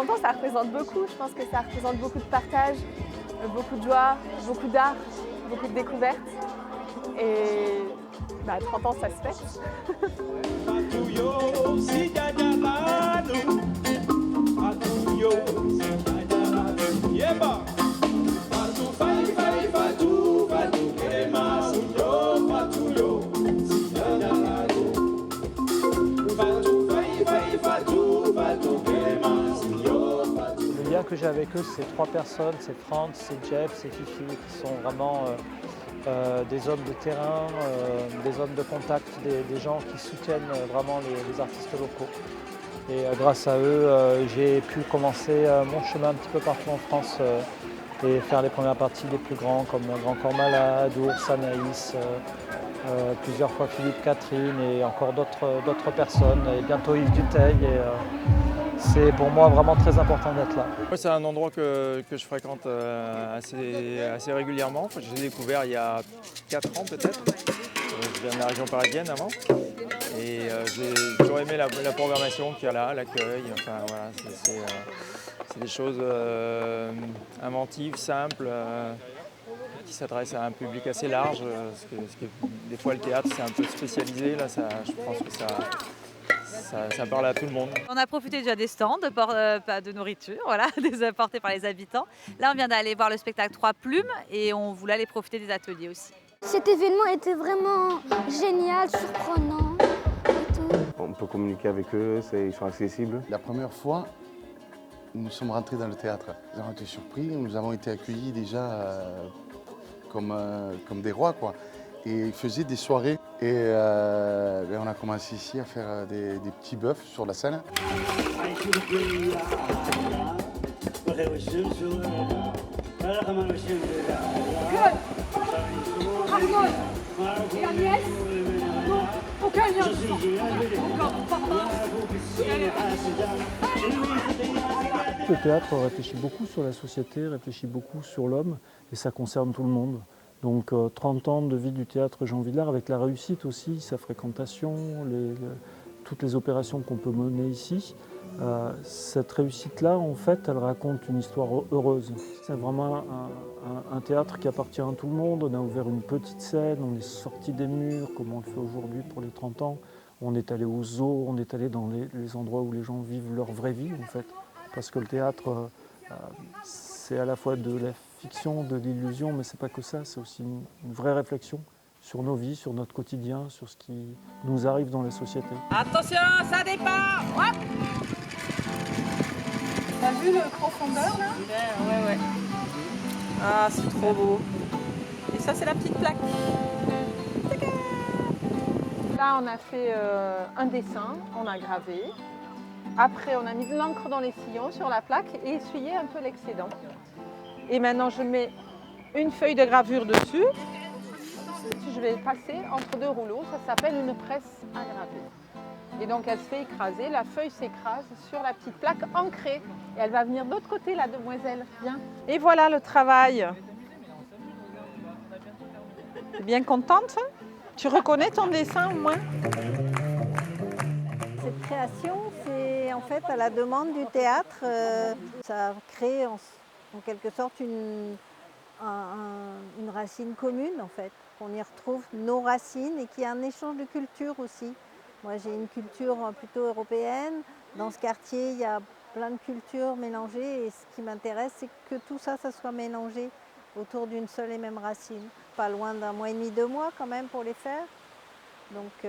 30 ans, ça représente beaucoup. Je pense que ça représente beaucoup de partage, beaucoup de joie, beaucoup d'art, beaucoup de découvertes. Et 30 ans, ça se fait. Le lien que j'ai avec eux, c'est 3 personnes, c'est Franz, c'est Jeff, c'est Fifi, qui sont vraiment des hommes de terrain, des hommes de contact, des gens qui soutiennent vraiment les artistes locaux. Et grâce à eux, j'ai pu commencer mon chemin un petit peu partout en France et faire les premières parties des plus grands comme Grand Corps Malade, Ours, Anaïs, plusieurs fois Philippe Catherine et encore d'autres personnes, et bientôt Yves Duteil. C'est pour moi vraiment très important d'être là. C'est un endroit que je fréquente assez régulièrement. Je l'ai découvert il y a 4 ans peut-être. Je viens de la région parisienne avant. Et j'ai toujours aimé la programmation qu'il y a là, l'accueil. Enfin, voilà, c'est des choses inventives, simples, qui s'adressent à un public assez large. Des fois le théâtre c'est un peu spécialisé. Là, je pense que ça parle à tout le monde. On a profité déjà des stands de nourriture, voilà, des apportés par les habitants. Là, on vient d'aller voir le spectacle 3 Plumes et on voulait aller profiter des ateliers aussi. Cet événement était vraiment génial, surprenant et tout. On peut communiquer avec eux, ils sont accessibles. La première fois, nous sommes rentrés dans le théâtre. Nous avons été surpris, nous avons été accueillis déjà comme des rois, quoi. Et ils faisaient des soirées et on a commencé ici à faire des petits bœufs sur la scène. Le théâtre réfléchit beaucoup sur la société, réfléchit beaucoup sur l'homme et ça concerne tout le monde. Donc 30 ans de vie du théâtre Jean Vilar avec la réussite aussi, sa fréquentation, toutes les opérations qu'on peut mener ici. Cette réussite-là, en fait, elle raconte une histoire heureuse. C'est vraiment un théâtre qui appartient à tout le monde. On a ouvert une petite scène, on est sorti des murs, comme on le fait aujourd'hui pour les 30 ans. On est allé aux zoos, on est allé dans les endroits où les gens vivent leur vraie vie, en fait. Parce que le théâtre, c'est à la fois de la fiction, de l'illusion, mais c'est pas que ça, c'est aussi une vraie réflexion sur nos vies, sur notre quotidien, sur ce qui nous arrive dans la société. Attention, ça départ. Hop. T'as vu le profondeur là? Ouais. Ah, c'est trop beau. Et ça, c'est la petite plaque. Là, on a fait un dessin, on a gravé. Après, on a mis de l'encre dans les sillons sur la plaque et essuyé un peu l'excédent. Et maintenant, je mets une feuille de gravure dessus. Je vais passer entre 2 rouleaux. Ça s'appelle une presse à graver. Et donc, elle se fait écraser. La feuille s'écrase sur la petite plaque ancrée. Et elle va venir de l'autre côté, la demoiselle. Viens. Et voilà le travail. T'es bien contente? Tu reconnais ton dessin au moins? Cette création, c'est en fait à la demande du théâtre. Ça crée en quelque sorte une racine commune en fait. On y retrouve nos racines et qu'il y a un échange de culture aussi. Moi j'ai une culture plutôt européenne. Dans ce quartier, il y a plein de cultures mélangées et ce qui m'intéresse, c'est que tout ça, ça soit mélangé autour d'une seule et même racine. Pas loin d'1 mois et demi, 2 mois quand même pour les faire. Donc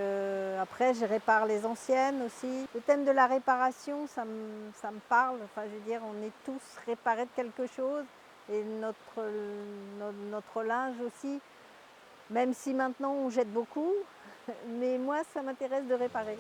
après, je répare les anciennes aussi. Le thème de la réparation, ça me parle. Enfin, je veux dire, on est tous réparés de quelque chose. Et notre linge aussi, même si maintenant on jette beaucoup. Mais moi, ça m'intéresse de réparer.